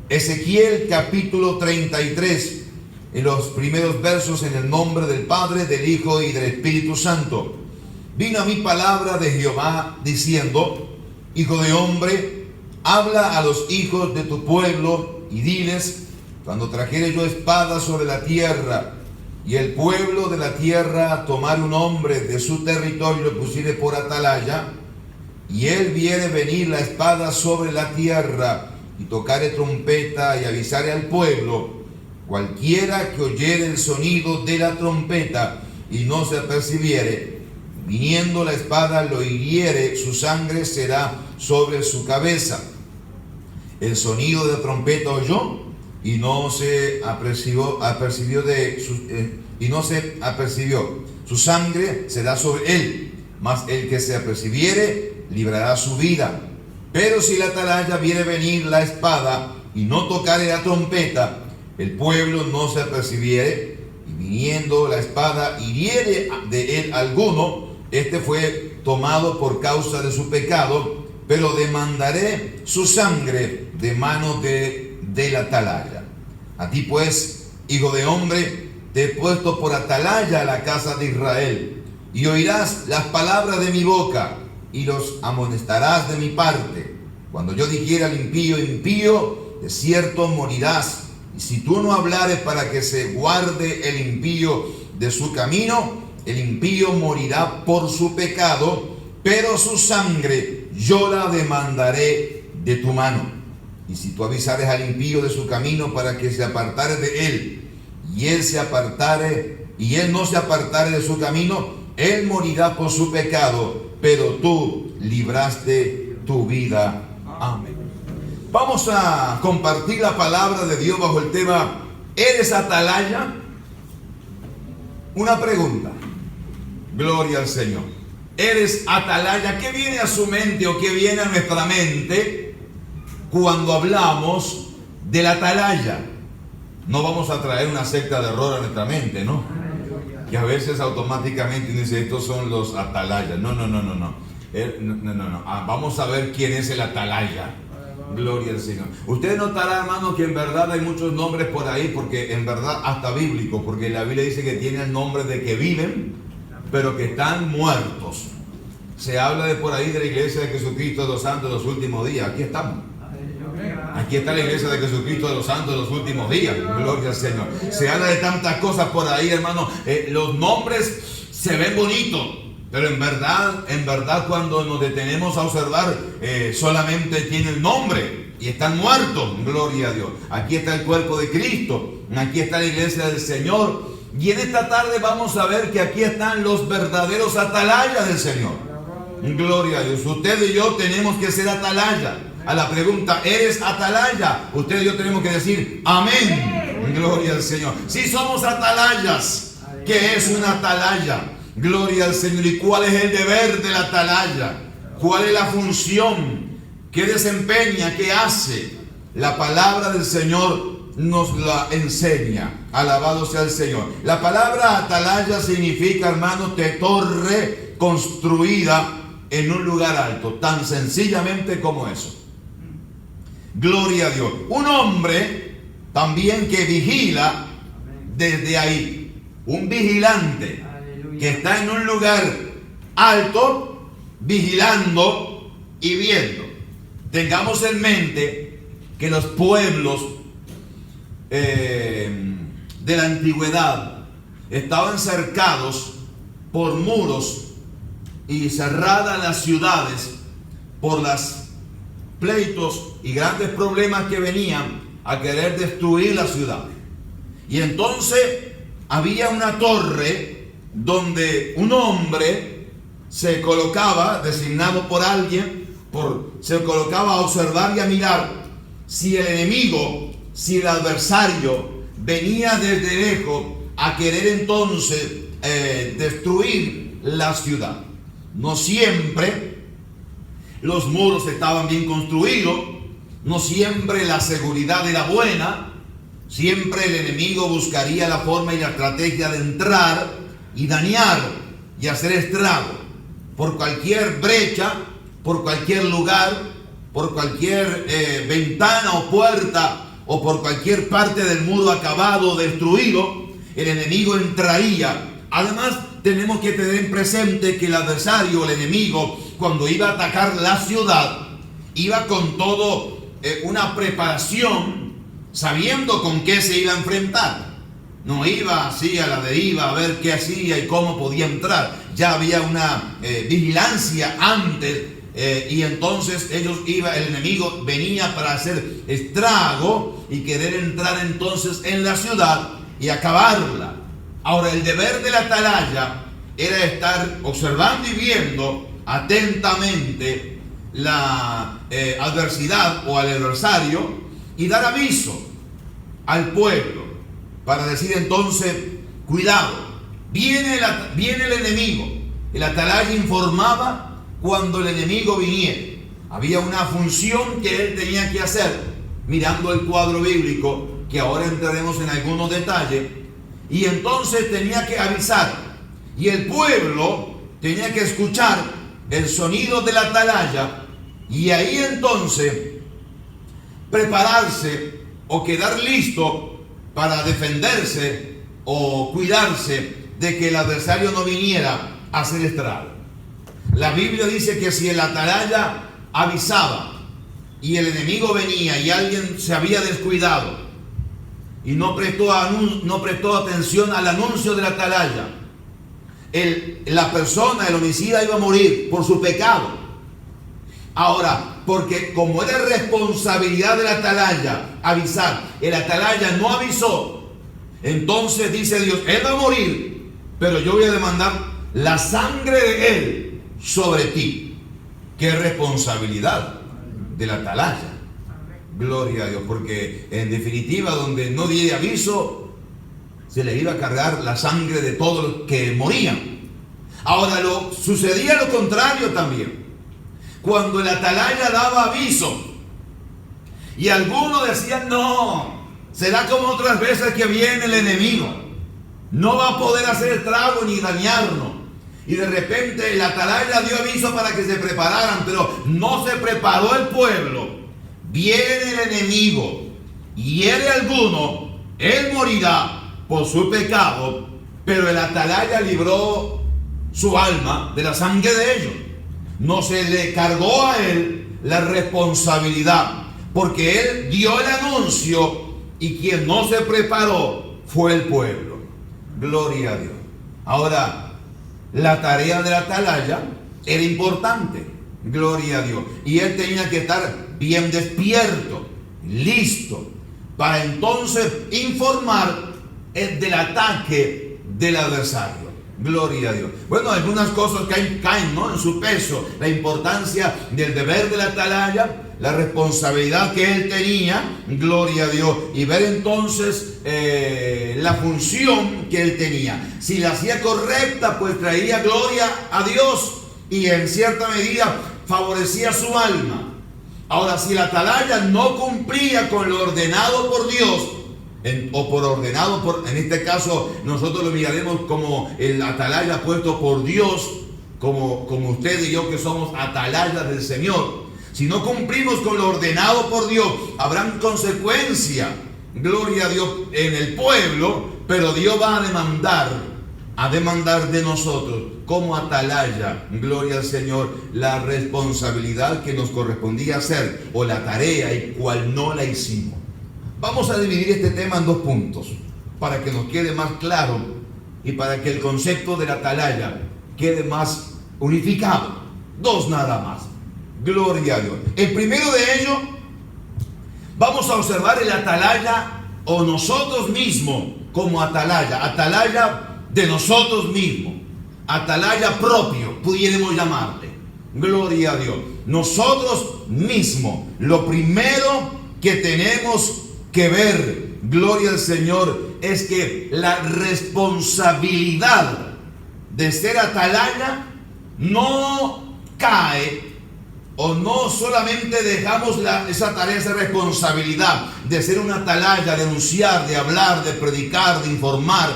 Ezequiel capítulo 33, en los primeros versos, en el nombre del Padre, del Hijo y del Espíritu Santo. Vino a mí palabra de Jehová diciendo: Hijo de hombre, habla a los hijos de tu pueblo y diles: cuando trajere yo espada sobre la tierra, y el pueblo de la tierra tomare un hombre de su territorio y lo pusiere por atalaya, y él viere venir la espada sobre la tierra, y tocare trompeta y avisare al pueblo, cualquiera que oyere el sonido de la trompeta y no se apercibiere, viniendo la espada lo hiriere, su sangre será sobre su cabeza. El sonido de la trompeta oyó y no se apercibió, su sangre será sobre él, mas el que se apercibiere librará su vida. Pero si la atalaya viere venir la espada y no tocare la trompeta, el pueblo no se apercibiere, y viniendo la espada hiriere de él alguno, este fue tomado por causa de su pecado, pero demandaré su sangre de mano de la atalaya. A ti pues, hijo de hombre, te he puesto por atalaya a la casa de Israel, y oirás las palabras de mi boca, y los amonestarás de mi parte. Cuando yo dijera al impío: impío, de cierto morirás. Y si tú no hablares para que se guarde el impío de su camino, el impío morirá por su pecado, pero su sangre yo la demandaré de tu mano. Y si tú avisares al impío de su camino para que se apartare de él, y él no se apartare de su camino, él morirá por su pecado, pero tú libraste tu vida. Amén. Vamos a compartir la palabra de Dios bajo el tema: ¿eres atalaya? Una pregunta. Gloria al Señor. ¿Eres atalaya? ¿Qué viene a su mente o qué viene a nuestra mente cuando hablamos de la atalaya? No vamos a traer una secta de error a nuestra mente, ¿no? Que a veces automáticamente dice: estos son los atalayas. No. Vamos a ver quién es el atalaya. Gloria al Señor. Usted notará, hermano, que en verdad hay muchos nombres por ahí, porque en verdad hasta bíblico, porque la Biblia dice que tiene el nombre de que viven, pero que están muertos. Se habla de por ahí de la iglesia de Jesucristo de los Santos de los últimos días. Aquí estamos. Aquí está la iglesia de Jesucristo de los Santos de los últimos días. Gloria al Señor. Se habla de tantas cosas por ahí, hermano. Los nombres se ven bonitos, pero en verdad cuando nos detenemos a observar, solamente tiene el nombre y están muertos. Gloria a Dios. Aquí está el cuerpo de Cristo. Aquí está la iglesia del Señor. Y en esta tarde vamos a ver que aquí están los verdaderos atalayas del Señor. Gloria a Dios. Usted y yo tenemos que ser atalaya. A la pregunta: ¿eres atalaya? Usted y yo tenemos que decir amén. Gloria al Señor. Si somos atalayas, ¿qué es una atalaya? Gloria al Señor. ¿Y cuál es el deber de la atalaya? ¿Cuál es la función? ¿Qué desempeña? ¿Qué hace? La palabra del Señor nos la enseña. Alabado sea el Señor. La palabra atalaya significa, hermanos, torre construida en un lugar alto. Tan sencillamente como eso. Gloria a Dios. Un hombre también que vigila desde ahí. Un vigilante que está en un lugar alto, vigilando y viendo. Tengamos en mente que los pueblos de la antigüedad estaban cercados por muros y cerradas las ciudades por los pleitos y grandes problemas que venían a querer destruir la ciudad. Y entonces había una torre donde un hombre se colocaba, designado por alguien, se colocaba a observar y a mirar si el enemigo, si el adversario venía desde lejos a querer entonces destruir la ciudad. No siempre los muros estaban bien construidos, no siempre la seguridad era buena, siempre el enemigo buscaría la forma y la estrategia de entrar y dañar y hacer estrago por cualquier brecha, por cualquier lugar, por cualquier ventana o puerta o por cualquier parte del muro acabado o destruido, el enemigo entraría. Además, tenemos que tener en presente que el adversario, el enemigo, cuando iba a atacar la ciudad, iba con todo una preparación, sabiendo con qué se iba a enfrentar. No iba así a la deriva a ver qué hacía y cómo podía entrar. Ya había una vigilancia antes, y entonces el enemigo venía para hacer estrago y querer entrar entonces en la ciudad y acabarla. Ahora, el deber de la atalaya era estar observando y viendo atentamente la adversidad o al adversario y dar aviso al pueblo para decir entonces: cuidado, viene el enemigo. El atalaya informaba cuando el enemigo viniera. Había una función que él tenía que hacer, mirando el cuadro bíblico, que ahora entraremos en algunos detalles, y entonces tenía que avisar, y el pueblo tenía que escuchar el sonido de la atalaya, y ahí entonces prepararse o quedar listo para defenderse o cuidarse de que el adversario no viniera a hacer estrago. La Biblia dice que si el atalaya avisaba y el enemigo venía y alguien se había descuidado y no prestó atención al anuncio del atalaya, la persona, el homicida, iba a morir por su pecado. Ahora, porque como era responsabilidad del atalaya avisar, el atalaya no avisó, entonces dice Dios: él va a morir, pero yo voy a demandar la sangre de él sobre ti. Qué responsabilidad del atalaya. Gloria a Dios, porque en definitiva, donde no diera aviso, se le iba a cargar la sangre de todos los que morían. Ahora, sucedía lo contrario también. Cuando el atalaya daba aviso y algunos decían: no, será como otras veces que viene el enemigo, no va a poder hacer estrago ni dañarnos. Y de repente el atalaya dio aviso para que se prepararan, pero no se preparó el pueblo. Viene el enemigo, hiere a alguno, él morirá por su pecado, pero el atalaya libró su alma de la sangre de ellos. No se le cargó a él la responsabilidad, porque él dio el anuncio y quien no se preparó fue el pueblo. Gloria a Dios. Ahora, la tarea del atalaya era importante. Gloria a Dios. Y él tenía que estar bien despierto, listo, para entonces informar del ataque del adversario. Gloria a Dios. Bueno, algunas cosas caen, ¿no?, en su peso. La importancia del deber del atalaya, la responsabilidad que él tenía, gloria a Dios, y ver entonces la función que él tenía. Si la hacía correcta, pues traía gloria a Dios y en cierta medida favorecía su alma. Ahora, si el atalaya no cumplía con lo ordenado por Dios, en este caso nosotros lo miraremos como el atalaya puesto por Dios, como usted y yo que somos atalayas del Señor. Si no cumplimos con lo ordenado por Dios, habrán consecuencias, gloria a Dios, en el pueblo, pero Dios va a demandar de nosotros como atalaya, gloria al Señor, la responsabilidad que nos correspondía hacer, o la tarea y cual no la hicimos. Vamos a dividir este tema en dos puntos para que nos quede más claro y para que el concepto de la atalaya quede más unificado. Dos nada más. Gloria a Dios. El primero de ellos, vamos a observar el atalaya o nosotros mismos como atalaya de nosotros mismos, atalaya propio, pudiéramos llamarle. Gloria a Dios. Nosotros mismos, lo primero que tenemos que ver, gloria al Señor, es que la responsabilidad de ser atalaya no cae, o no solamente dejamos esa tarea, esa responsabilidad de ser una atalaya, de anunciar, de hablar, de predicar, de informar,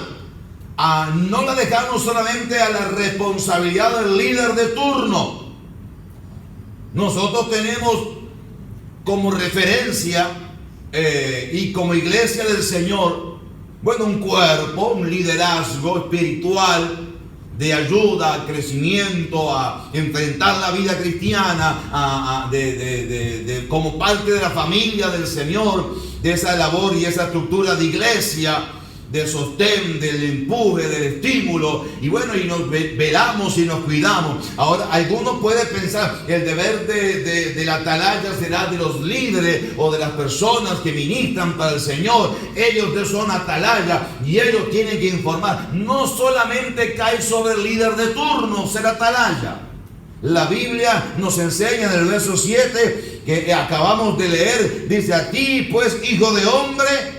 no la dejamos solamente a la responsabilidad del líder de turno. Nosotros tenemos como referencia y como iglesia del Señor, bueno, un cuerpo, un liderazgo espiritual de ayuda al crecimiento, a enfrentar la vida cristiana, como parte de la familia del Señor, de esa labor y esa estructura de iglesia, del sostén, del empuje, del estímulo, y bueno, y nos velamos y nos cuidamos. Ahora, algunos pueden pensar que el deber de la atalaya será de los líderes o de las personas que ministran para el Señor. Ellos son atalaya y ellos tienen que informar. No solamente cae sobre el líder de turno ser atalaya. La Biblia nos enseña en el verso 7 que acabamos de leer, dice: a ti pues, hijo de hombre,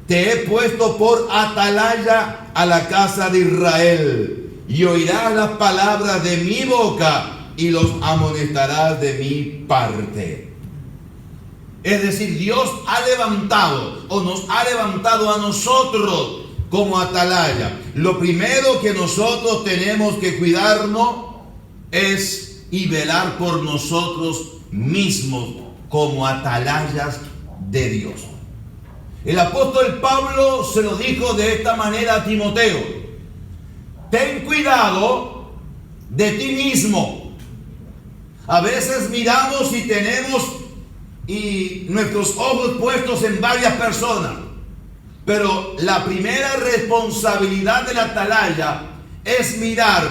te he puesto por atalaya a la casa de Israel, y oirás las palabras de mi boca y los amonestarás de mi parte. Es decir, Dios ha levantado o nos ha levantado a nosotros como atalaya. Lo primero que nosotros tenemos que cuidarnos es y velar por nosotros mismos como atalayas de Dios. El apóstol Pablo se lo dijo de esta manera a Timoteo: ten cuidado de ti mismo. A veces miramos y tenemos nuestros ojos puestos en varias personas, pero la primera responsabilidad de la atalaya es mirar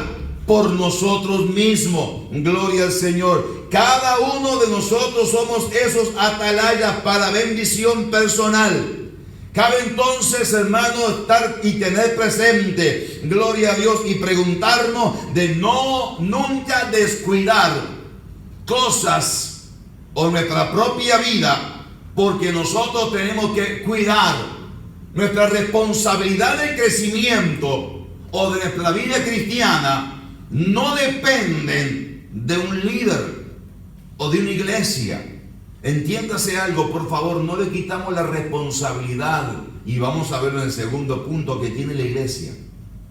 por nosotros mismos. Gloria al Señor. Cada uno de nosotros somos esos atalayas para bendición personal. Cabe entonces, hermano, estar y tener presente, gloria a Dios, y preguntarnos de nunca descuidar cosas o nuestra propia vida, porque nosotros tenemos que cuidar nuestra responsabilidad de crecimiento o de nuestra vida cristiana. No dependen de un líder o de una iglesia. Entiéndase algo, por favor, no le quitamos la responsabilidad, y vamos a verlo en el segundo punto, que tiene la iglesia.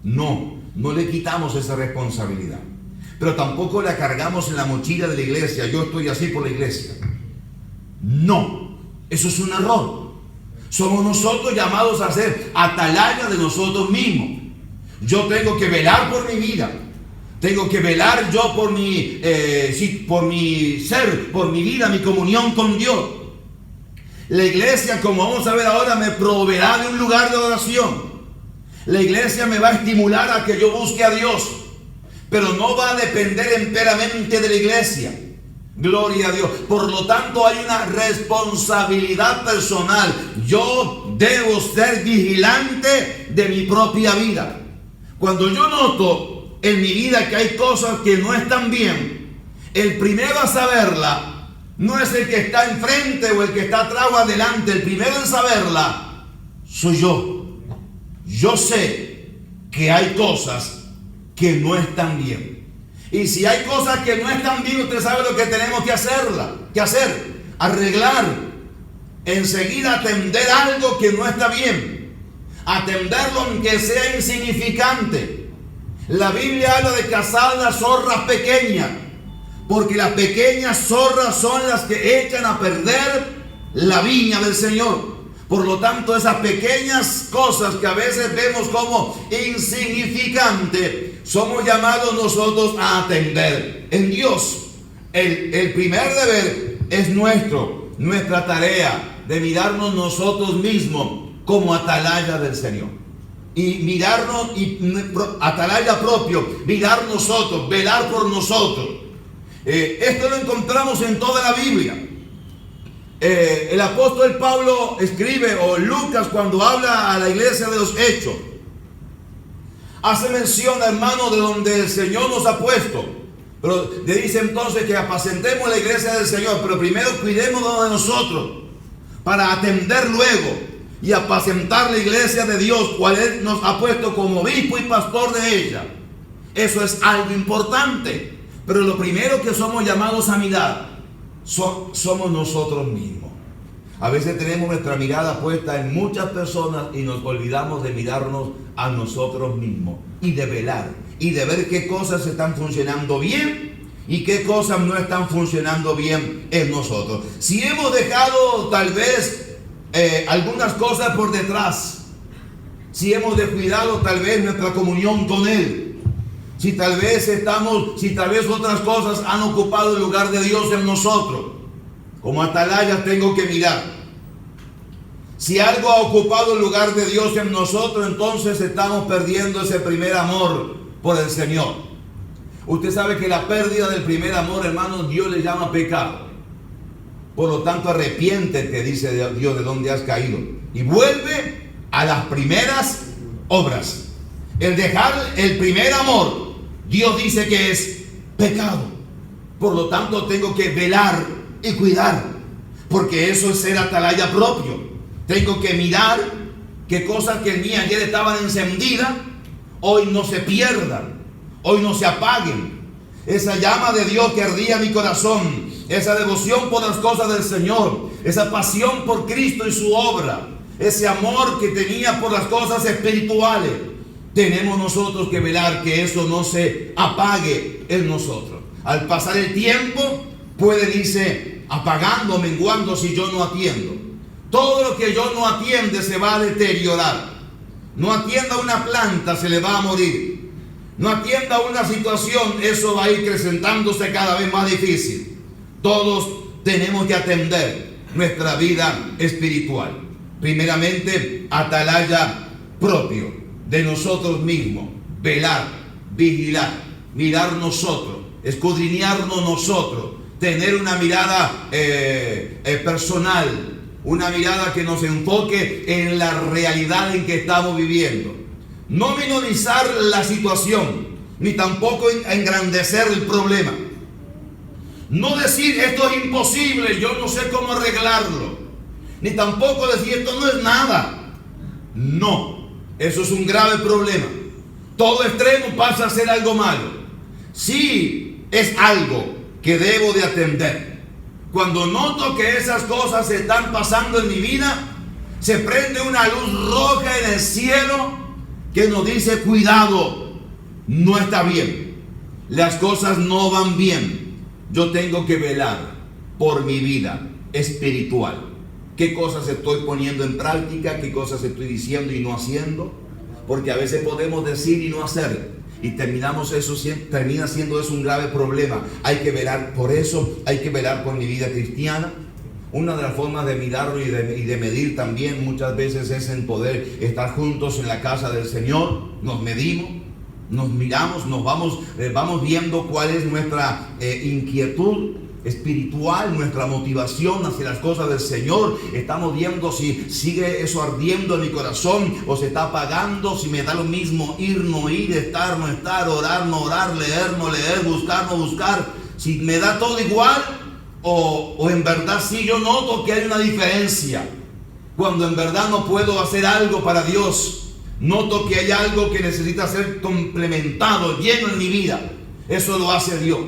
No le quitamos esa responsabilidad, pero tampoco la cargamos en la mochila de la iglesia. Yo estoy así por la iglesia. No, eso es un error. Somos nosotros llamados a ser atalayas de nosotros mismos. Yo tengo que velar por mi vida. Tengo que velar yo por mi ser, por mi vida, mi comunión con Dios. La iglesia, como vamos a ver ahora, me proveerá de un lugar de oración. La iglesia me va a estimular a que yo busque a Dios, pero no va a depender enteramente de la iglesia. Gloria a Dios. Por lo tanto, hay una responsabilidad personal. Yo debo ser vigilante de mi propia vida. Cuando yo noto en mi vida que hay cosas que no están bien, el primero a saberla no es el que está enfrente o el que está atrás o adelante. El primero en saberla soy yo. Yo sé que hay cosas que no están bien, y si hay cosas que no están bien, usted sabe lo que tenemos que hacer: arreglar, enseguida atender algo que no está bien, atenderlo aunque sea insignificante. La Biblia habla de cazar las zorras pequeñas, porque las pequeñas zorras son las que echan a perder la viña del Señor. Por lo tanto, esas pequeñas cosas que a veces vemos como insignificantes, somos llamados nosotros a atender. En Dios, el primer deber es nuestra tarea de mirarnos nosotros mismos como atalaya del Señor. Y mirarnos, y atalaya propio, mirar nosotros, velar por nosotros. Esto lo encontramos en toda la Biblia. El apóstol Pablo escribe, o Lucas, cuando habla a la iglesia de los Hechos, hace mención, hermano, de donde el Señor nos ha puesto. Pero le dice entonces que apacentemos la iglesia del Señor, pero primero cuidémonos de nosotros para atender luego y apacentar la iglesia de Dios, cual Él nos ha puesto como obispo y pastor de ella. Eso es algo importante. Pero lo primero que somos llamados a mirar somos nosotros mismos. A veces tenemos nuestra mirada puesta en muchas personas y nos olvidamos de mirarnos a nosotros mismos y de velar y de ver qué cosas están funcionando bien y qué cosas no están funcionando bien en nosotros. Si hemos dejado tal vez algunas cosas por detrás, si hemos descuidado tal vez nuestra comunión con Él, si tal vez otras cosas han ocupado el lugar de Dios en nosotros, como atalaya tengo que mirar. Si algo ha ocupado el lugar de Dios en nosotros, entonces estamos perdiendo ese primer amor por el Señor. Usted sabe que la pérdida del primer amor, hermano, Dios le llama pecado. Por lo tanto, arrepiéntete, dice Dios, de donde has caído, y vuelve a las primeras obras. El dejar el primer amor, Dios dice que es pecado. Por lo tanto, tengo que velar y cuidar, porque eso es ser atalaya propio. Tengo que mirar que cosas que en mí ayer estaban encendidas, hoy no se pierdan, hoy no se apaguen. Esa llama de Dios que ardía en mi corazón, esa devoción por las cosas del Señor, esa pasión por Cristo y su obra, ese amor que tenía por las cosas espirituales, tenemos nosotros que velar que eso no se apague en nosotros. Al pasar el tiempo puede irse apagando, menguando si yo no atiendo. Todo lo que yo no atiende se va a deteriorar. No atienda una planta, se le va a morir. No atienda una situación, eso va a ir acrecentándose cada vez más difícil. Todos tenemos que atender nuestra vida espiritual. Primeramente, atalaya propio de nosotros mismos. Velar, vigilar, mirar nosotros, escudriñarnos nosotros, tener una mirada personal, una mirada que nos enfoque en la realidad en que estamos viviendo. No minorizar la situación, ni tampoco engrandecer el problema. No decir esto es imposible, yo no sé cómo arreglarlo. Ni tampoco decir esto no es nada. No, eso es un grave problema. Todo extremo pasa a ser algo malo. Sí, es algo que debo de atender. Cuando noto que esas cosas están pasando en mi vida, se prende una luz roja en el cielo que nos dice: cuidado, no está bien, las cosas no van bien. Yo tengo que velar por mi vida espiritual. ¿Qué cosas estoy poniendo en práctica? ¿Qué cosas estoy diciendo y no haciendo? Porque a veces podemos decir y no hacer, y termina siendo eso un grave problema. Hay que velar por eso, hay que velar por mi vida cristiana. Una de las formas de mirarlo y de medir también muchas veces es en poder estar juntos en la casa del Señor. Nos medimos, nos miramos, vamos viendo cuál es nuestra inquietud espiritual, nuestra motivación hacia las cosas del Señor. Estamos viendo si sigue eso ardiendo en mi corazón o se está apagando, si me da lo mismo ir, no ir, estar, no estar, orar, no orar, leer, no leer, buscar, no buscar, si me da todo igual o en verdad sí yo noto que hay una diferencia. Cuando en verdad no puedo hacer algo para Dios, noto que hay algo que necesita ser complementado, lleno en mi vida. Eso lo hace Dios.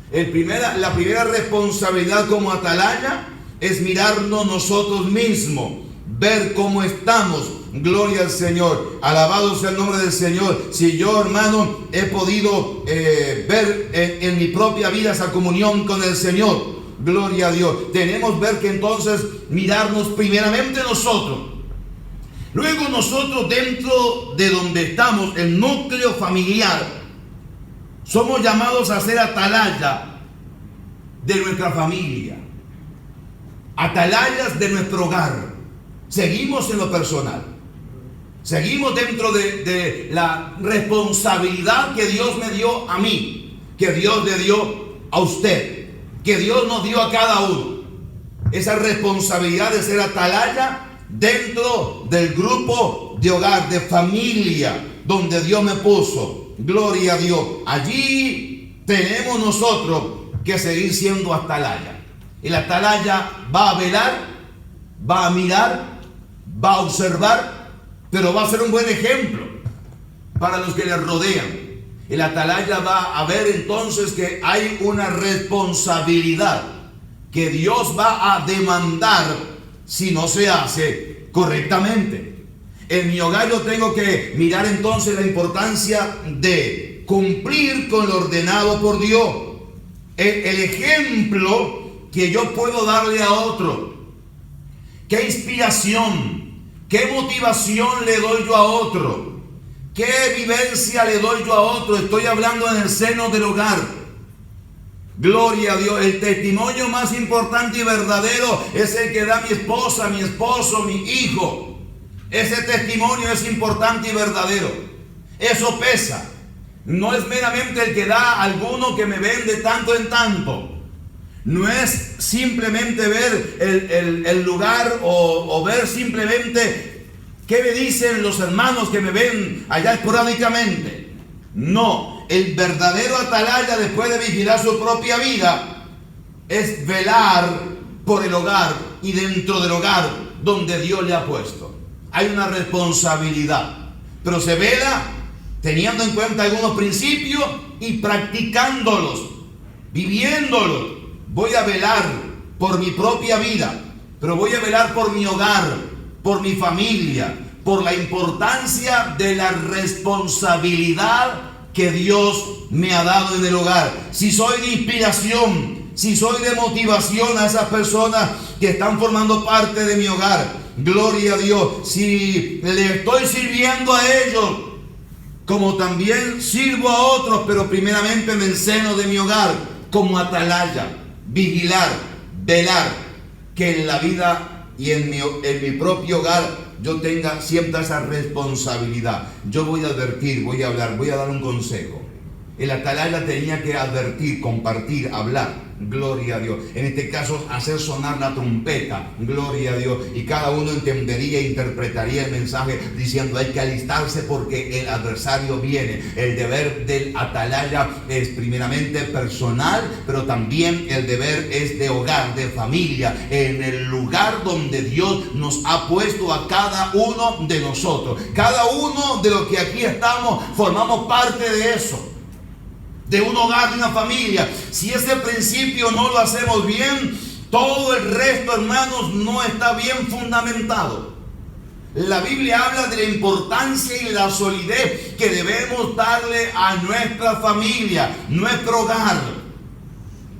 La primera responsabilidad como atalaya es mirarnos nosotros mismos, ver cómo estamos. Gloria al Señor, alabado sea el nombre del Señor. Si yo, hermano, he podido ver en mi propia vida esa comunión con el Señor, gloria a Dios. Tenemos que ver que entonces mirarnos primeramente nosotros. Luego nosotros, dentro de donde estamos, el núcleo familiar, somos llamados a ser atalaya de nuestra familia, atalayas de nuestro hogar. Seguimos en lo personal, seguimos dentro de la responsabilidad que Dios me dio a mí, que Dios le dio a usted, que Dios nos dio a cada uno. Esa responsabilidad de ser atalaya dentro del grupo de hogar, de familia, donde Dios me puso. Gloria a Dios. Allí tenemos nosotros que seguir siendo atalaya. El atalaya va a velar, va a mirar, va a observar, pero va a ser un buen ejemplo para los que le rodean. El atalaya va a ver entonces que hay una responsabilidad que Dios va a demandar si no se hace correctamente. En mi hogar yo tengo que mirar entonces la importancia de cumplir con lo ordenado por Dios. El ejemplo que yo puedo darle a otro. ¿Qué inspiración, qué motivación le doy yo a otro? ¿Qué vivencia le doy yo a otro? Estoy hablando en el seno del hogar. Gloria a Dios. El testimonio más importante y verdadero es el que da mi esposa, mi esposo, mi hijo. Ese testimonio es importante y verdadero. Eso pesa. No es meramente el que da alguno que me ven de tanto en tanto. No es simplemente ver el lugar o ver simplemente qué me dicen los hermanos que me ven allá esporádicamente. No, el verdadero atalaya, después de vigilar su propia vida, es velar por el hogar y dentro del hogar donde Dios le ha puesto. Hay una responsabilidad, pero se vela teniendo en cuenta algunos principios y practicándolos, viviéndolos. Voy a velar por mi propia vida, pero voy a velar por mi hogar, por mi familia, por la importancia de la responsabilidad que Dios me ha dado en el hogar. Si soy de inspiración, si soy de motivación a esas personas que están formando parte de mi hogar, gloria a Dios. Si le estoy sirviendo a ellos, como también sirvo a otros, pero primeramente en el seno de mi hogar, como atalaya, vigilar, velar, que en la vida y en mi propio hogar yo tenga siempre esa responsabilidad. Yo voy a advertir, voy a hablar, voy a dar un consejo. El atalaya tenía que advertir, compartir, hablar. Gloria a Dios. En este caso, hacer sonar la trompeta. Gloria a Dios. Y cada uno entendería e interpretaría el mensaje diciendo: hay que alistarse porque el adversario viene. El deber del atalaya es primeramente personal, pero también el deber es de hogar, de familia, en el lugar donde Dios nos ha puesto a cada uno de nosotros. Cada uno de los que aquí estamos formamos parte de eso, de un hogar, de una familia. Si ese principio no lo hacemos bien, todo el resto, hermanos, no está bien fundamentado. La Biblia habla de la importancia y la solidez que debemos darle a nuestra familia, nuestro hogar.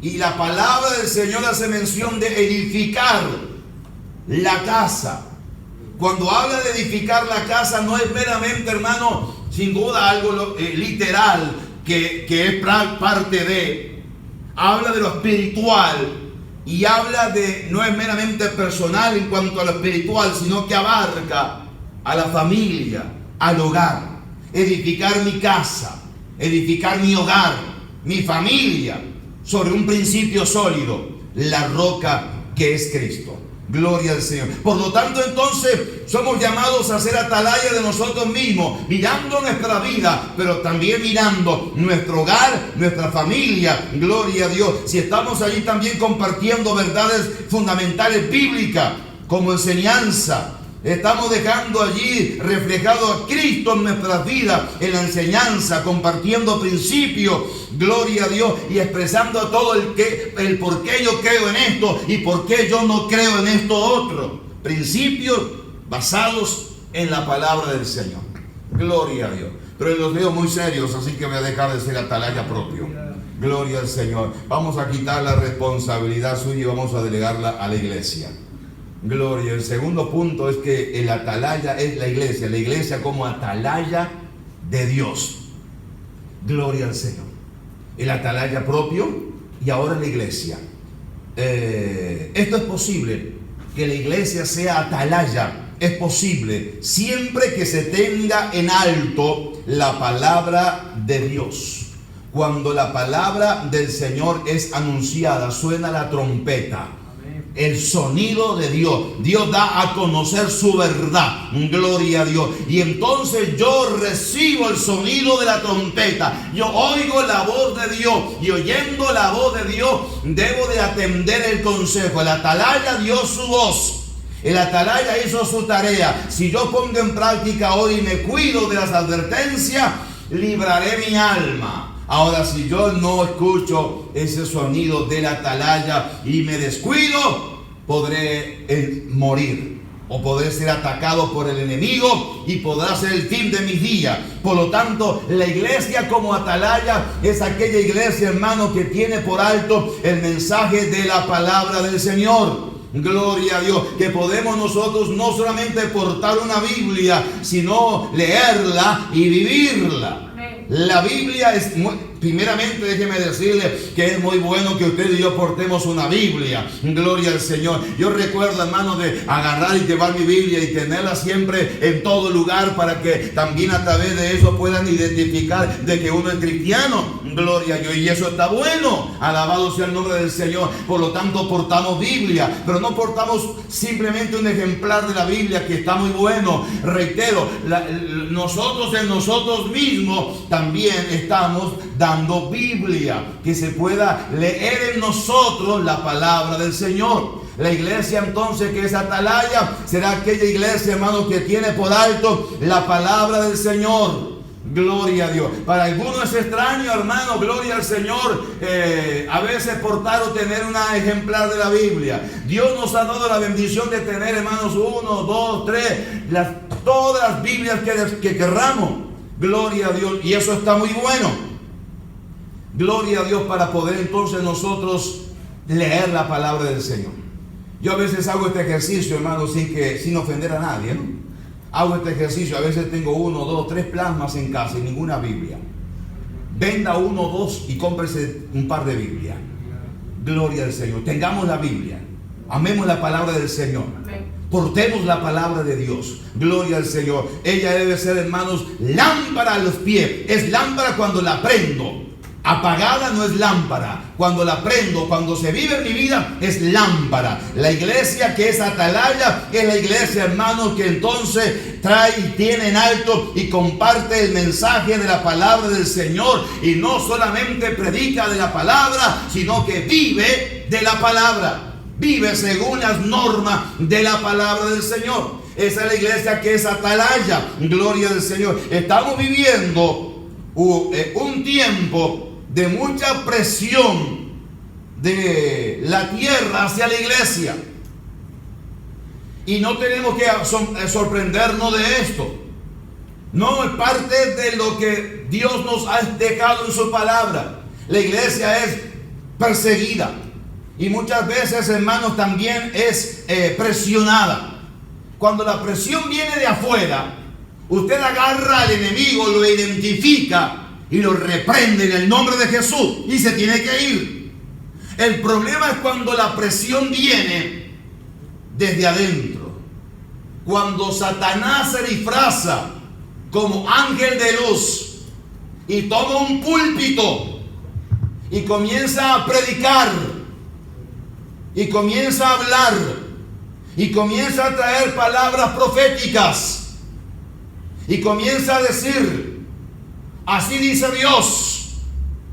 Y la palabra del Señor hace mención de edificar la casa. Cuando habla de edificar la casa, no es meramente, hermano, sin duda algo literal, que es parte de, habla de lo espiritual y habla de, no es meramente personal en cuanto a lo espiritual, sino que abarca a la familia, al hogar. Edificar mi casa, edificar mi hogar, mi familia, sobre un principio sólido, la roca que es Cristo. Gloria al Señor. Por lo tanto, entonces, somos llamados a ser atalaya de nosotros mismos, mirando nuestra vida, pero también mirando nuestro hogar, nuestra familia. Gloria a Dios. Si estamos allí también compartiendo verdades fundamentales bíblicas como enseñanza, estamos dejando allí reflejado a Cristo en nuestras vidas, en la enseñanza, compartiendo principios, gloria a Dios, y expresando todo el por qué yo creo en esto y por qué yo no creo en esto otro. Principios basados en la palabra del Señor. Gloria a Dios. Pero los veo muy serios, así que voy a dejar de ser atalaya propio. Gloria al Señor. Vamos a quitar la responsabilidad suya y vamos a delegarla a la iglesia. Gloria. El segundo punto es que el atalaya es la iglesia como atalaya de Dios. Gloria al Señor. El atalaya propio y ahora la iglesia. Esto es posible, que la iglesia sea atalaya, es posible siempre que se tenga en alto la palabra de Dios. Cuando la palabra del Señor es anunciada, suena la trompeta. El sonido de Dios. Dios da a conocer su verdad. Gloria a Dios. Y entonces yo recibo el sonido de la trompeta. Yo oigo la voz de Dios. Y oyendo la voz de Dios, debo de atender el consejo. El atalaya dio su voz. El atalaya hizo su tarea. Si yo pongo en práctica hoy y me cuido de las advertencias, libraré mi alma. Ahora, si yo no escucho ese sonido del atalaya y me descuido, podré morir o podré ser atacado por el enemigo y podrá ser el fin de mis días. Por lo tanto, la iglesia como atalaya es aquella iglesia, hermano, que tiene por alto el mensaje de la palabra del Señor. Gloria a Dios, que podemos nosotros no solamente portar una Biblia, sino leerla y vivirla. La Biblia es muy, primeramente déjeme decirle que es muy bueno que usted y yo portemos una Biblia. Gloria al Señor. Yo recuerdo, hermano, de agarrar y llevar mi Biblia y tenerla siempre en todo lugar para que también a través de eso puedan identificar de que uno es cristiano. Gloria a Dios. Y eso está bueno. Alabado sea el nombre del Señor. Por lo tanto, portamos Biblia, pero no portamos simplemente un ejemplar de la Biblia que está muy bueno. Reitero, nosotros en nosotros mismos también estamos dando Biblia, que se pueda leer en nosotros la palabra del Señor. La iglesia entonces que es atalaya será aquella iglesia, hermano, que tiene por alto la palabra del Señor. Gloria a Dios. Para algunos es extraño, hermano, gloria al Señor, a veces portar o tener una ejemplar de la Biblia. Dios nos ha dado la bendición de tener, hermanos, 1, 2, 3, todas las Biblias que querramos. Gloria a Dios. Y eso está muy bueno. Gloria a Dios, para poder entonces nosotros leer la palabra del Señor. Yo a veces hago este ejercicio, hermano, sin ofender a nadie, ¿no? Hago este ejercicio, a veces tengo 1, 2, 3 plasmas en casa y ninguna Biblia. Venda 1, 2 y cómprese un par de Biblias. Gloria al Señor. Tengamos la Biblia. Amemos la palabra del Señor. Portemos la palabra de Dios. Gloria al Señor. Ella debe ser, hermanos, lámpara a los pies. Es lámpara cuando la prendo. Apagada no es lámpara. Cuando la prendo, cuando se vive en mi vida, es lámpara. La iglesia que es atalaya es la iglesia, hermanos, que entonces trae y tiene en alto y comparte el mensaje de la palabra del Señor. Y no solamente predica de la palabra, sino que vive de la palabra. Vive según las normas de la palabra del Señor. Esa es la iglesia que es atalaya. Gloria al Señor. Estamos viviendo un tiempo de mucha presión de la tierra hacia la iglesia. Y no tenemos que sorprendernos de esto. No, es parte de lo que Dios nos ha dejado en su palabra. La iglesia es perseguida. Y muchas veces, hermanos, también es presionada. Cuando la presión viene de afuera, usted agarra al enemigo, lo identifica y lo reprende en el nombre de Jesús y se tiene que ir. El problema es cuando la presión viene desde adentro. Cuando Satanás se disfraza como ángel de luz y toma un púlpito y comienza a predicar y comienza a hablar y comienza a traer palabras proféticas y comienza a decir: así dice Dios.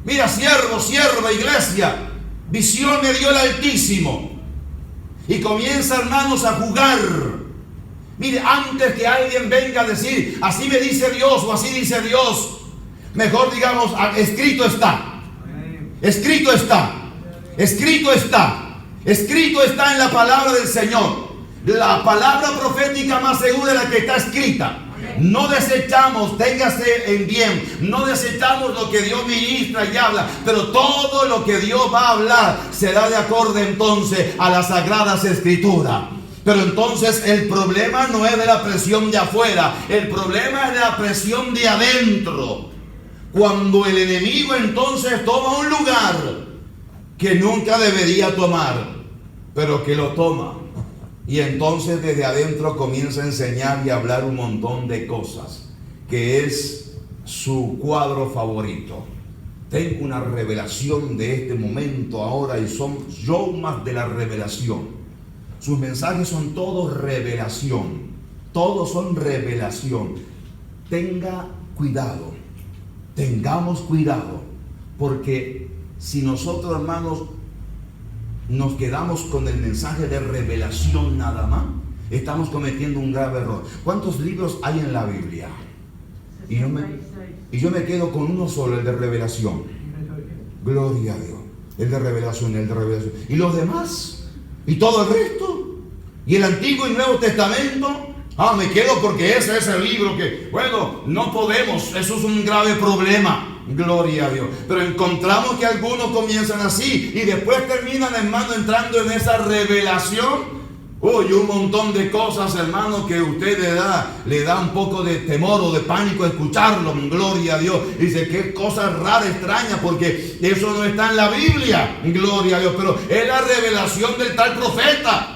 Mira, siervo, sierva, iglesia, visión me dio el Altísimo. Y comienza, hermanos, a jugar. Mire, antes que alguien venga a decir así me dice Dios o así dice Dios, mejor digamos: escrito está. Escrito está. Escrito está. Escrito está en la palabra del Señor. La palabra profética más segura es la que está escrita. No desechamos, téngase en bien, no desechamos lo que Dios ministra y habla, pero todo lo que Dios va a hablar será de acuerdo entonces a las sagradas escrituras. Pero entonces el problema no es de la presión de afuera, el problema es de la presión de adentro. Cuando el enemigo entonces toma un lugar que nunca debería tomar, pero que lo toma. Y entonces desde adentro comienza a enseñar y a hablar un montón de cosas, que es su cuadro favorito. Tengo una revelación de este momento ahora y son yomas de la revelación. Sus mensajes son todos revelación. Todos son revelación. Tenga cuidado. Tengamos cuidado. Porque si nosotros, hermanos, nos quedamos con el mensaje de revelación nada más, estamos cometiendo un grave error. ¿Cuántos libros hay en la Biblia? Y yo me quedo con uno solo, el de revelación. Gloria a Dios. El de revelación, el de revelación. ¿Y los demás? ¿Y todo el resto? ¿Y el Antiguo y Nuevo Testamento? Me quedo porque ese es el libro que, bueno, no podemos. Eso es un grave problema. Gloria a Dios. Pero encontramos que algunos comienzan así y después terminan, hermano, entrando en esa revelación. Y un montón de cosas, hermano, que usted le da un poco de temor o de pánico escucharlo. Gloria a Dios. Dice, qué cosa rara, extraña, porque eso no está en la Biblia. Gloria a Dios. Pero es la revelación del tal profeta.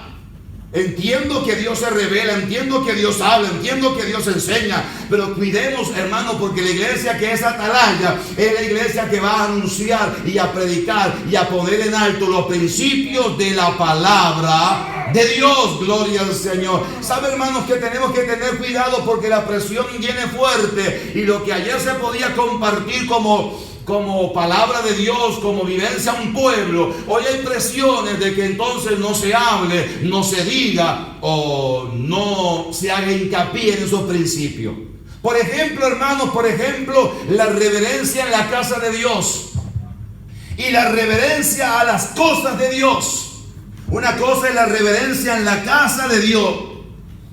Entiendo que Dios se revela, entiendo que Dios habla, entiendo que Dios enseña, pero cuidemos, hermano, porque la iglesia que es atalaya es la iglesia que va a anunciar y a predicar y a poner en alto los principios de la palabra de Dios. Gloria al Señor. ¿Sabe, hermanos, que tenemos que tener cuidado porque la presión viene fuerte? Y lo que ayer se podía compartir como palabra de Dios, como vivencia a un pueblo, hoy hay presiones de que entonces no se hable, no se diga o no se haga hincapié en esos principios. Por ejemplo, hermanos, la reverencia en la casa de Dios y la reverencia a las cosas de Dios. Una cosa es la reverencia en la casa de Dios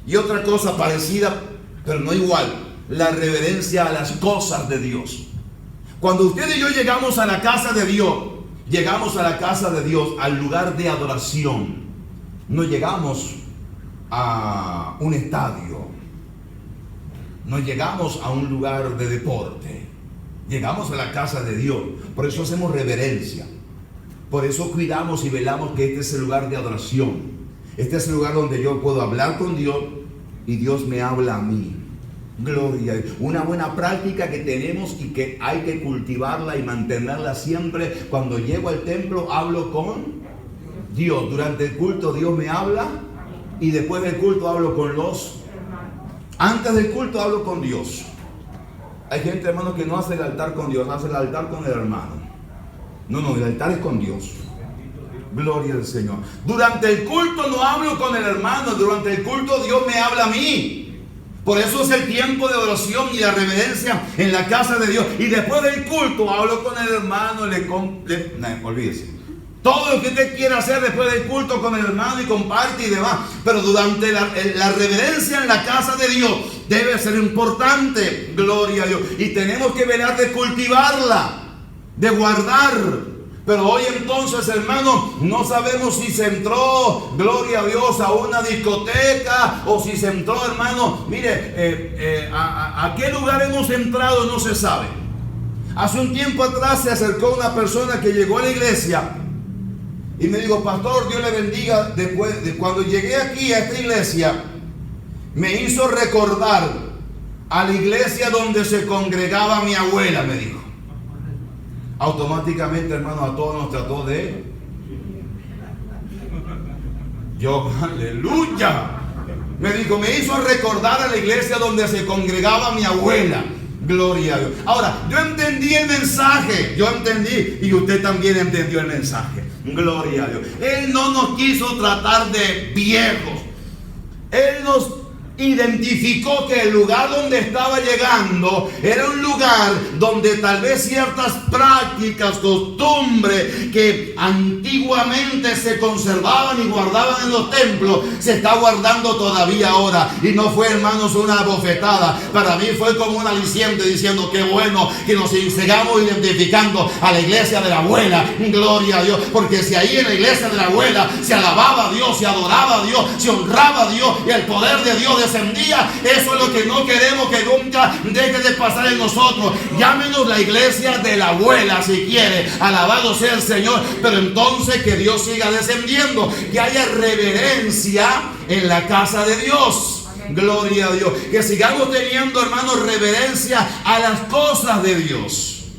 y otra cosa parecida, pero no igual, la reverencia a las cosas de Dios. Cuando usted y yo llegamos a la casa de Dios, al lugar de adoración. No llegamos a un estadio, no llegamos a un lugar de deporte, llegamos a la casa de Dios. Por eso hacemos reverencia, por eso cuidamos y velamos que este es el lugar de adoración. Este es el lugar donde yo puedo hablar con Dios y Dios me habla a mí. Gloria a Dios. Una buena práctica que tenemos y que hay que cultivarla y mantenerla siempre. Cuando llego al templo hablo con Dios. Durante el culto Dios me habla y después del culto hablo con los... Antes del culto hablo con Dios. Hay gente, hermano, que no hace el altar con Dios, hace el altar con el hermano. No, el altar es con Dios. Gloria al Señor. Durante el culto no hablo con el hermano, durante el culto Dios me habla a mí. Por eso es el tiempo de oración y la reverencia en la casa de Dios. Y después del culto hablo con el hermano, olvídese. Todo lo que usted quiera hacer después del culto con el hermano y comparte y demás. Pero durante la reverencia en la casa de Dios debe ser importante. Gloria a Dios. Y tenemos que velar de cultivarla, de guardar. Pero hoy entonces, hermano, no sabemos si se entró, gloria a Dios, a una discoteca o si se entró, hermano, mire, a qué lugar hemos entrado no se sabe. Hace un tiempo atrás se acercó una persona que llegó a la iglesia y me dijo, pastor, Dios le bendiga. Después de cuando llegué aquí a esta iglesia, me hizo recordar a la iglesia donde se congregaba mi abuela, me dijo. Automáticamente, hermano, a todos nos trató de... Yo, aleluya. Me dijo, me hizo recordar a la iglesia donde se congregaba mi abuela. Gloria a Dios. Ahora, yo entendí el mensaje. Yo entendí y usted también entendió el mensaje. Gloria a Dios. Él no nos quiso tratar de viejos. Él nos identificó que el lugar donde estaba llegando era un lugar donde tal vez ciertas prácticas, costumbres que antiguamente se conservaban y guardaban en los templos, se está guardando todavía ahora. Y no fue, hermanos, una bofetada. Para mí fue como un aliciente diciendo qué bueno que nos sigamos identificando a la iglesia de la abuela. Gloria a Dios. Porque si ahí en la iglesia de la abuela se alababa a Dios, se adoraba a Dios, se honraba a Dios y el poder de Dios descendía, eso es lo que no queremos que nunca deje de pasar en nosotros. Llámenos la iglesia de la abuela si quiere, alabado sea el Señor, pero entonces que Dios siga descendiendo, que haya reverencia en la casa de Dios. Gloria a Dios. Que sigamos teniendo, hermanos, reverencia a las cosas de Dios.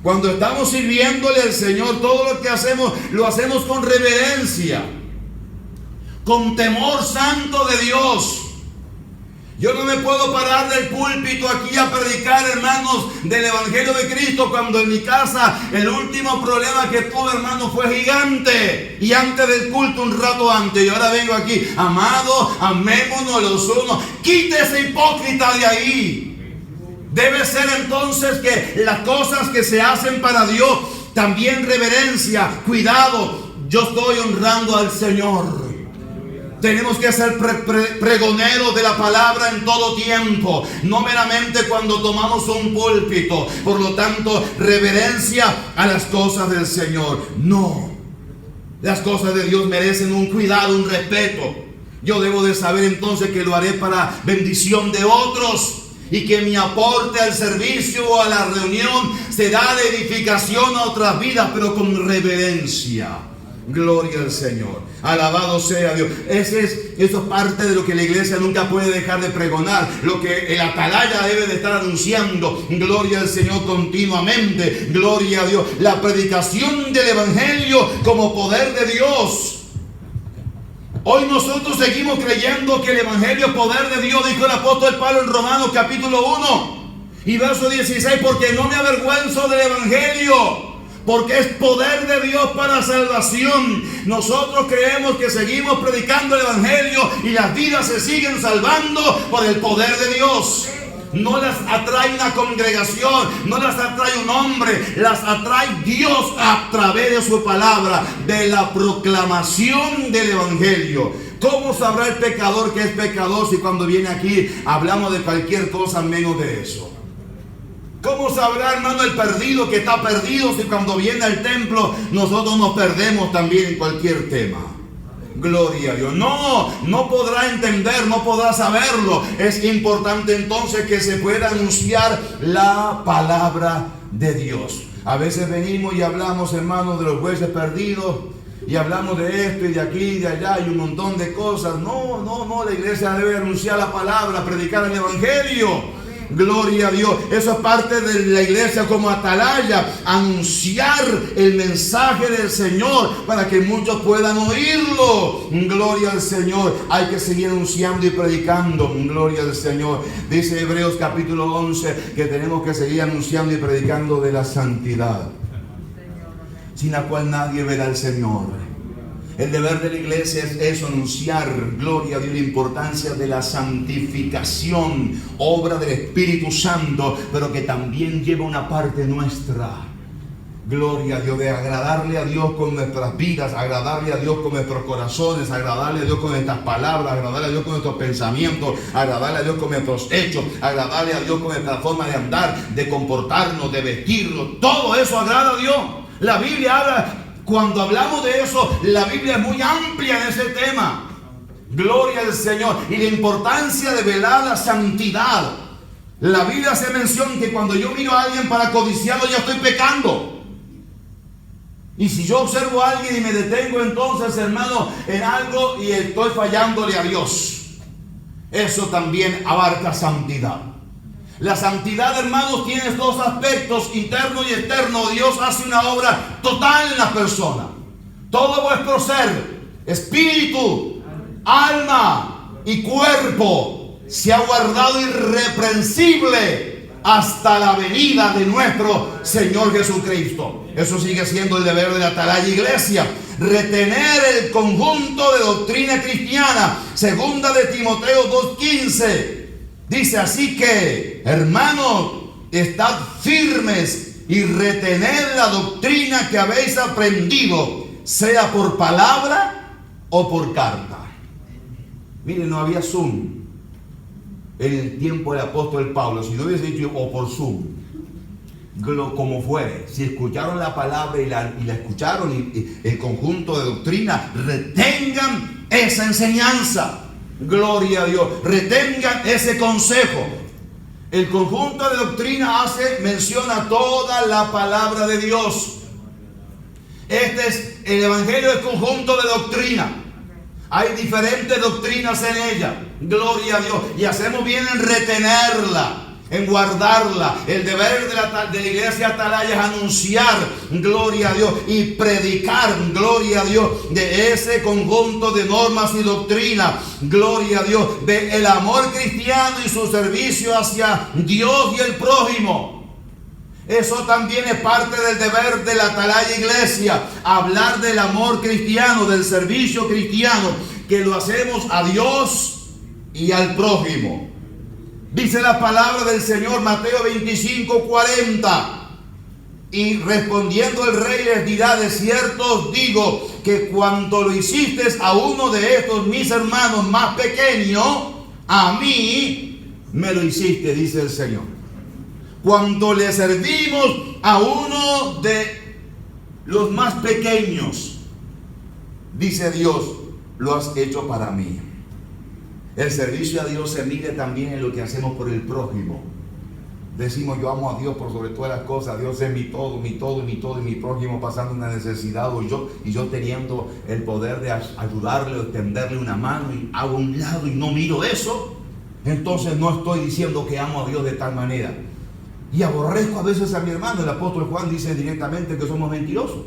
Cuando estamos sirviéndole al Señor, todo lo que hacemos lo hacemos con reverencia, con temor santo de Dios. Yo no me puedo parar del púlpito aquí a predicar, hermanos, del Evangelio de Cristo, cuando en mi casa el último problema que tuve, hermano, fue gigante. Y antes del culto, un rato antes, y ahora vengo aquí, amado, amémonos los unos. Quite ese hipócrita de ahí. Debe ser entonces que las cosas que se hacen para Dios, también reverencia, cuidado. Yo estoy honrando al Señor. Tenemos que ser pregoneros de la palabra en todo tiempo, no meramente cuando tomamos un púlpito. Por lo tanto, reverencia a las cosas del Señor. No, las cosas de Dios merecen un cuidado, un respeto. Yo debo de saber entonces que lo haré para bendición de otros, y que mi aporte al servicio o a la reunión será de edificación a otras vidas, pero con reverencia. Gloria al Señor, alabado sea Dios. Eso es parte de lo que la iglesia nunca puede dejar de pregonar, lo que el atalaya debe de estar anunciando. Gloria al Señor continuamente, gloria a Dios. La predicación del evangelio como poder de Dios. Hoy nosotros seguimos creyendo que el evangelio es poder de Dios, dijo el apóstol Pablo en Romanos capítulo 1 y verso 16, porque no me avergüenzo del evangelio, porque es poder de Dios para salvación. Nosotros creemos que seguimos predicando el evangelio y las vidas se siguen salvando por el poder de Dios. No las atrae una congregación, no las atrae un hombre, las atrae Dios a través de su palabra, de la proclamación del evangelio. ¿Cómo sabrá el pecador que es pecador si cuando viene aquí hablamos de cualquier cosa menos de eso? ¿Cómo sabrá, hermano, el perdido que está perdido si cuando viene al templo nosotros nos perdemos también en cualquier tema? Gloria a Dios. No podrá entender, no podrá saberlo. Es importante entonces que se pueda anunciar la palabra de Dios. A veces venimos y hablamos, hermanos, de los jueces perdidos, y hablamos de esto y de aquí y de allá y un montón de cosas. No, la iglesia debe anunciar la palabra, predicar el evangelio. Gloria a Dios. Eso es parte de la iglesia como atalaya, anunciar el mensaje del Señor para que muchos puedan oírlo. Gloria al Señor. Hay que seguir anunciando y predicando. Gloria al Señor. Dice Hebreos capítulo 11 que tenemos que seguir anunciando y predicando de la santidad, sin la cual nadie verá al Señor. El deber de la iglesia es eso, anunciar, gloria a Dios, la importancia de la santificación, obra del Espíritu Santo, pero que también lleva una parte nuestra. Gloria a Dios, de agradarle a Dios con nuestras vidas, agradarle a Dios con nuestros corazones, agradarle a Dios con nuestras palabras, agradarle a Dios con nuestros pensamientos, agradarle a Dios con nuestros hechos, agradarle a Dios con nuestra forma de andar, de comportarnos, de vestirnos. Todo eso agrada a Dios. La Biblia habla. Cuando hablamos de eso, la Biblia es muy amplia en ese tema. Gloria al Señor. Y la importancia de velar la santidad. La Biblia hace mención que cuando yo miro a alguien para codiciarlo, ya estoy pecando. Y si yo observo a alguien y me detengo entonces, hermano, en algo y estoy fallándole a Dios, eso también abarca santidad. La santidad, hermanos, tiene dos aspectos, interno y externo. Dios hace una obra total en la persona. Todo vuestro ser, espíritu, alma y cuerpo, se ha guardado irreprensible hasta la venida de nuestro Señor Jesucristo. Eso sigue siendo el deber de la atalaya iglesia. Retener el conjunto de doctrina cristiana. Segunda de Timoteo 2:15. Dice así que, hermanos, estad firmes y retened la doctrina que habéis aprendido, sea por palabra o por carta. Miren, no había Zoom en el tiempo del apóstol Pablo. Si no hubiese dicho o por Zoom, como fuere, si escucharon la palabra y la escucharon y el conjunto de doctrina, retengan esa enseñanza. Gloria a Dios, retengan ese consejo. El conjunto de doctrina hace mención a toda la palabra de Dios. Este es el evangelio, el conjunto de doctrina. Hay diferentes doctrinas en ella. Gloria a Dios. Y hacemos bien en retenerla, en guardarla. El deber de la iglesia atalaya es anunciar, gloria a Dios, y predicar, gloria a Dios, de ese conjunto de normas y doctrinas, gloria a Dios, de el amor cristiano y su servicio hacia Dios y el prójimo. Eso también es parte del deber de la atalaya iglesia, hablar del amor cristiano, del servicio cristiano, que lo hacemos a Dios y al prójimo. Dice la palabra del Señor, Mateo 25:40. Y respondiendo el rey les dirá: de cierto os digo que cuando lo hiciste a uno de estos mis hermanos más pequeños, a mí me lo hiciste, dice el Señor. Cuando le servimos a uno de los más pequeños, dice Dios, lo has hecho para mí. El servicio a Dios se mide también en lo que hacemos por el prójimo. Decimos: yo amo a Dios por sobre todas las cosas. Dios es mi todo, mi todo, mi todo, y mi prójimo pasando una necesidad, y yo teniendo el poder de ayudarle o extenderle una mano, y hago un lado y no miro eso. Entonces no estoy diciendo que amo a Dios de tal manera. Y aborrezco a veces a mi hermano. El apóstol Juan dice directamente que somos mentirosos.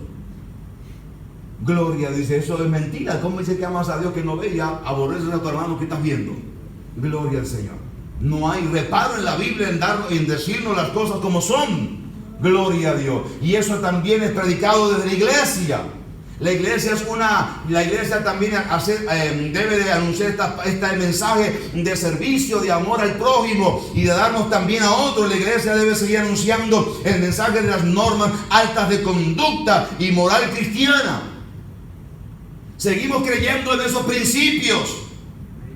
Gloria, dice, eso es mentira. ¿Cómo dice que amas a Dios que no ve y aborreces a tu hermano que estás viendo? Gloria al Señor. No hay reparo en la Biblia en decirnos las cosas como son. Gloria a Dios. Y eso también es predicado desde la iglesia. La iglesia también debe de anunciar este mensaje de servicio, de amor al prójimo y de darnos también a otros. La iglesia debe seguir anunciando el mensaje de las normas altas de conducta y moral cristiana. Seguimos creyendo en esos principios.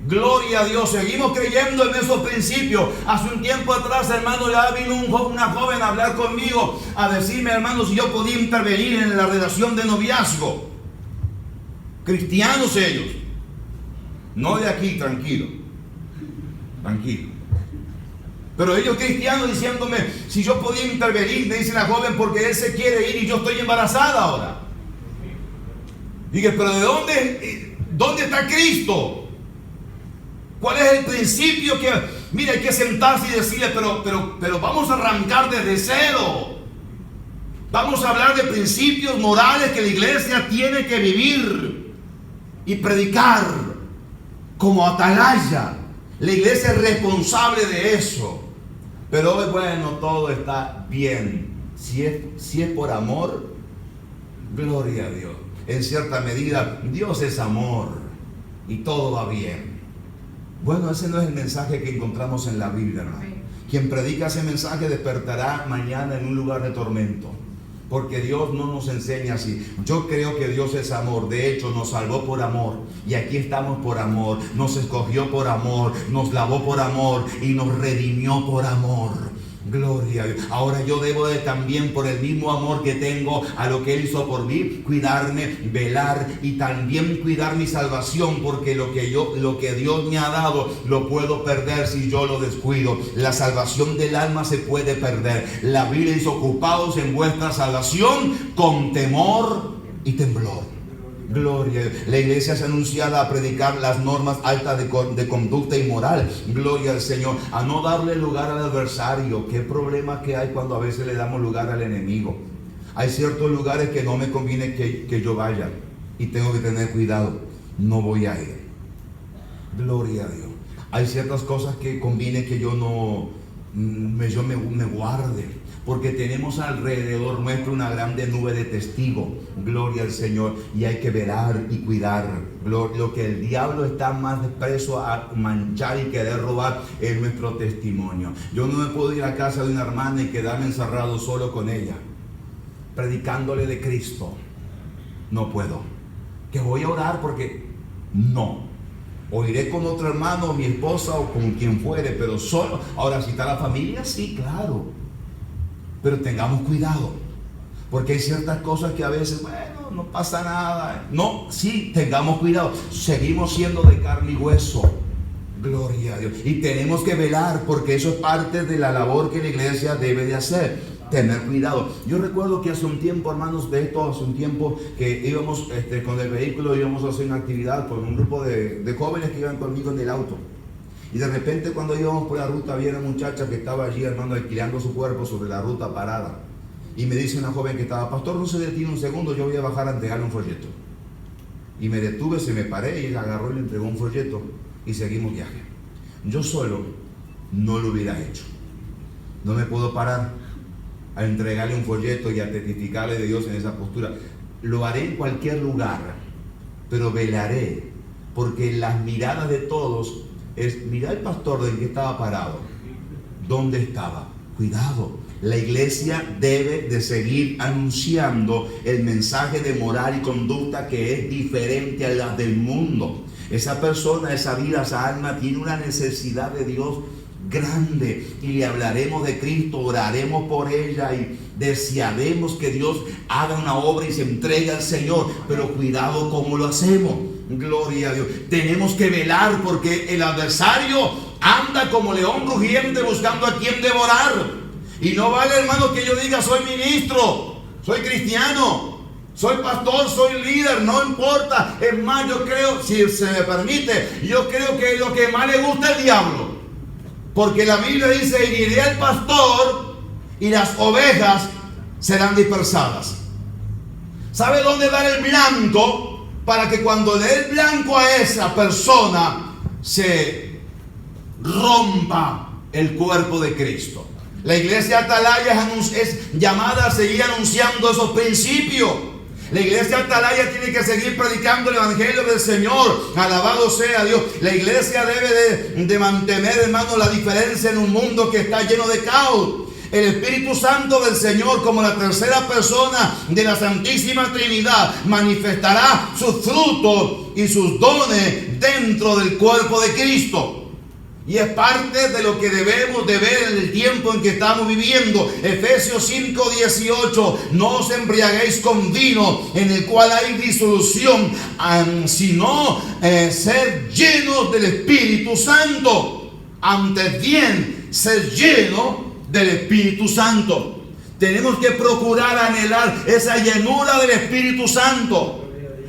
Gloria a Dios, seguimos creyendo en esos principios. Hace un tiempo atrás, hermano, ya vino una joven a hablar conmigo, a decirme, hermano, si yo podía intervenir en la relación de noviazgo. Cristianos ellos, no de aquí, tranquilo, pero ellos cristianos diciéndome si yo podía intervenir, me dice la joven, porque él se quiere ir y yo estoy embarazada ahora. Dije, pero ¿dónde está Cristo? ¿Cuál es el principio que, mira, hay que sentarse y decirle, pero vamos a arrancar desde cero? Vamos a hablar de principios morales que la iglesia tiene que vivir y predicar como atalaya. La iglesia es responsable de eso. Pero hoy, bueno, todo está bien. Si es por amor, gloria a Dios. En cierta medida, Dios es amor y todo va bien. Bueno, ese no es el mensaje que encontramos en la Biblia, hermano. Quien predica ese mensaje despertará mañana en un lugar de tormento, porque Dios no nos enseña así. Yo creo que Dios es amor. De hecho, nos salvó por amor, y aquí estamos por amor. Nos escogió por amor, nos lavó por amor y nos redimió por amor. Gloria a Dios. Ahora yo debo de también, por el mismo amor que tengo a lo que Él hizo por mí, cuidarme, velar y también cuidar mi salvación, porque lo que Dios me ha dado lo puedo perder si yo lo descuido. La salvación del alma se puede perder. La Biblia dice: ocupados en vuestra salvación con temor y temblor. Gloria a Dios. La iglesia es anunciada a predicar las normas altas de conducta y moral. Gloria al Señor. A no darle lugar al adversario. Qué problema que hay cuando a veces le damos lugar al enemigo. Hay ciertos lugares que no me conviene que yo vaya, y tengo que tener cuidado. No voy a ir. Gloria a Dios. Hay ciertas cosas que conviene que yo me guarde, porque tenemos alrededor nuestro una grande nube de testigos. Gloria al Señor. Y hay que velar y cuidar. Lo que el diablo está más preso a manchar y querer robar es nuestro testimonio. Yo no me puedo ir a casa de una hermana y quedarme encerrado solo con ella, predicándole de Cristo. No puedo. Que voy a orar porque no. O iré con otro hermano, mi esposa o con quien fuere, pero solo. Ahora, si está la familia, sí, claro. Pero tengamos cuidado, porque hay ciertas cosas que a veces, bueno, no pasa nada. No, sí, tengamos cuidado. Seguimos siendo de carne y hueso. Gloria a Dios. Y tenemos que velar, porque eso es parte de la labor que la iglesia debe de hacer. Tener cuidado. Yo recuerdo que hace un tiempo, hermanos, hace un tiempo que íbamos con el vehículo, íbamos a hacer una actividad con un grupo de jóvenes que iban conmigo en el auto. Y de repente, cuando íbamos por la ruta, había una muchacha que estaba allí, hermano, alquilando su cuerpo sobre la ruta parada. Y me dice una joven que estaba: pastor, no se detiene un segundo, yo voy a bajar a entregarle un folleto. Y me detuve, se me paré, y ella agarró y le entregó un folleto y seguimos viaje. Yo solo no lo hubiera hecho. No me puedo parar a entregarle un folleto y a testificarle de Dios en esa postura. Lo haré en cualquier lugar, pero velaré, porque las miradas de todos es: mira el pastor, ¿de qué estaba parado? ¿Dónde estaba? Cuidado, la iglesia debe de seguir anunciando el mensaje de moral y conducta que es diferente a la del mundo. Esa persona, esa vida, esa alma tiene una necesidad de Dios grande y le hablaremos de Cristo, oraremos por ella y desearemos que Dios haga una obra y se entregue al Señor, pero cuidado cómo lo hacemos. Gloria a Dios. Tenemos que velar porque el adversario anda como león rugiente buscando a quien devorar. Y no vale, hermano, que yo diga soy ministro, soy cristiano, soy pastor, soy líder, no importa. Es más, yo creo, si se me permite, yo creo que lo que más le gusta es el diablo. Porque la Biblia dice, heriré al pastor y las ovejas serán dispersadas. ¿Sabe dónde dar el blanco? Para que cuando dé el blanco a esa persona se rompa el cuerpo de Cristo. La iglesia atalaya es llamada a seguir anunciando esos principios. La iglesia atalaya tiene que seguir predicando el evangelio del Señor. Alabado sea Dios. La iglesia debe de mantener, hermano, la diferencia en un mundo que está lleno de caos. El Espíritu Santo del Señor, como la tercera persona de la Santísima Trinidad, manifestará sus frutos y sus dones dentro del cuerpo de Cristo. Y es parte de lo que debemos de ver en el tiempo en que estamos viviendo. Efesios 5:18: no os embriaguéis con vino en el cual hay disolución, sino ser llenos del Espíritu Santo. Antes bien, ser llenos del Espíritu Santo. Tenemos que procurar anhelar esa llenura del Espíritu Santo.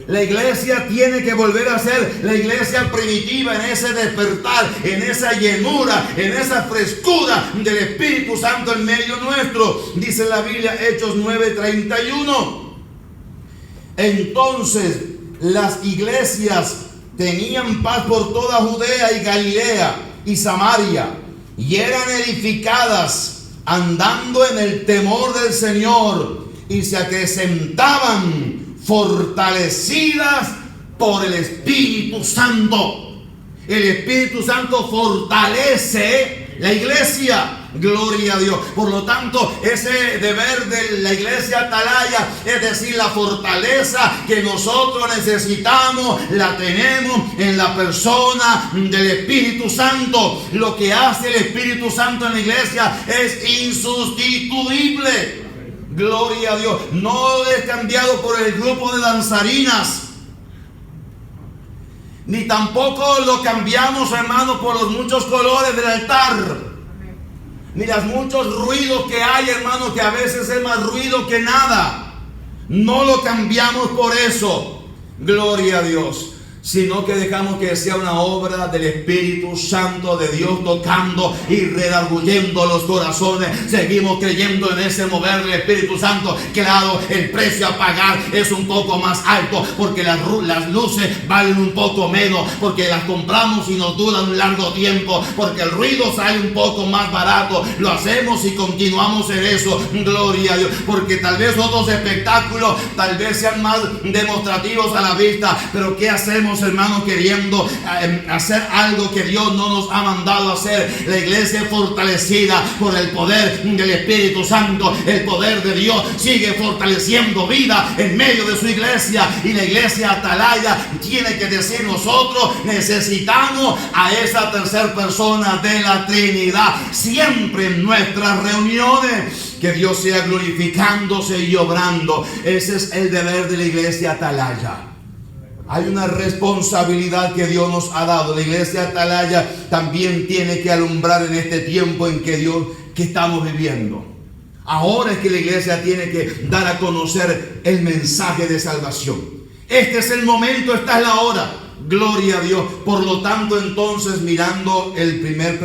La iglesia tiene que volver a ser la iglesia primitiva, en ese despertar, en esa llenura, en esa frescura del Espíritu Santo en medio nuestro. Dice la Biblia, Hechos 9:31. Entonces las iglesias tenían paz por toda Judea y Galilea y Samaria, y eran edificadas andando en el temor del Señor, y se acrecentaban fortalecidas por el Espíritu Santo. El Espíritu Santo fortalece la iglesia. Gloria a Dios. Por lo tanto, ese deber de la iglesia atalaya, es decir, la fortaleza que nosotros necesitamos, la tenemos en la persona del Espíritu Santo. Lo que hace el Espíritu Santo en la iglesia es insustituible. Gloria a Dios. No es cambiado por el grupo de danzarinas, ni tampoco lo cambiamos, hermano, por los muchos colores del altar, ni los muchos ruidos que hay, hermano, que a veces es más ruido que nada. No lo cambiamos por eso. Gloria a Dios. Sino que dejamos que sea una obra del Espíritu Santo de Dios, tocando y redarguyendo los corazones. Seguimos creyendo en ese mover del Espíritu Santo. Claro, el precio a pagar es un poco más alto, porque las luces valen un poco menos, porque las compramos y nos duran un largo tiempo, porque el ruido sale un poco más barato. Lo hacemos y continuamos en eso. Gloria a Dios. Porque tal vez otros espectáculos tal vez sean más demostrativos a la vista, pero ¿qué hacemos, hermanos, queriendo hacer algo que Dios no nos ha mandado a hacer? La iglesia es fortalecida por el poder del Espíritu Santo. El poder de Dios sigue fortaleciendo vida en medio de su iglesia, y la iglesia atalaya tiene que decir: nosotros necesitamos a esa tercera persona de la Trinidad siempre en nuestras reuniones. Que Dios sea glorificándose y obrando. Ese es el deber de la iglesia atalaya. Hay una responsabilidad que Dios nos ha dado. La iglesia atalaya también tiene que alumbrar en este tiempo en que estamos viviendo. Ahora es que la iglesia tiene que dar a conocer el mensaje de salvación. Este es el momento, esta es la hora. Gloria a Dios. Por lo tanto, entonces, mirando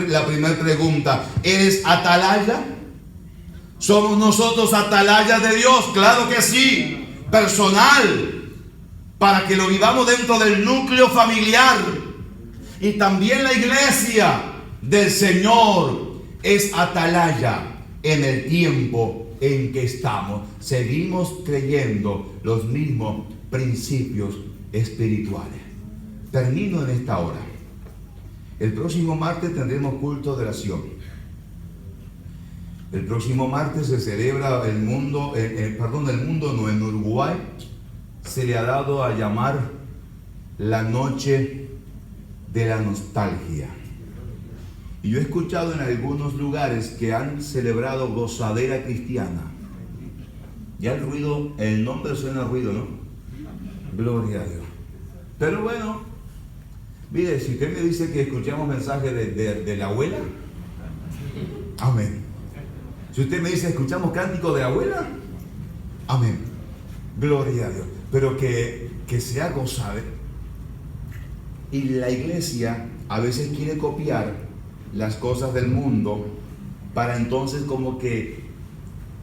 la primera pregunta, ¿eres atalaya? ¿Somos nosotros atalayas de Dios? Claro que sí. Personal, para que lo vivamos dentro del núcleo familiar. Y también la iglesia del Señor es atalaya en el tiempo en que estamos. Seguimos creyendo los mismos principios espirituales. Termino en esta hora. El próximo martes tendremos culto de oración. El próximo martes se celebra el mundo, en Uruguay se le ha dado a llamar la noche de la nostalgia. Y yo he escuchado en algunos lugares que han celebrado gozadera cristiana. Ya el nombre suena a ruido, ¿no? Gloria a Dios. Pero bueno, mire, si usted me dice que escuchamos mensajes de la abuela, amén. Si usted me dice escuchamos cántico de la abuela, amén. Gloria a Dios. Pero que sea gozadera. Y la iglesia a veces quiere copiar las cosas del mundo para entonces como que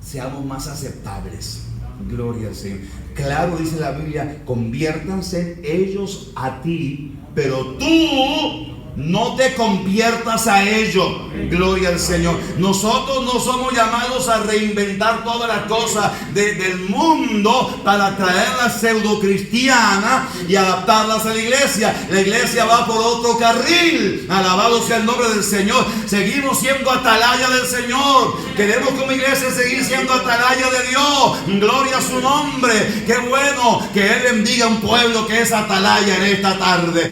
seamos más aceptables. Gloria al Señor. Claro, dice la Biblia, conviértanse ellos a ti, pero tú no te conviertas a ellos. Gloria al Señor. Nosotros no somos llamados a reinventar todas las cosas del mundo para traerlas pseudo cristianas y adaptarlas a la iglesia. La iglesia va por otro carril. Alabado sea el nombre del Señor. Seguimos siendo atalaya del Señor. Queremos como iglesia seguir siendo atalaya de Dios. Gloria a su nombre. Qué bueno que Él bendiga a un pueblo que es atalaya en esta tarde.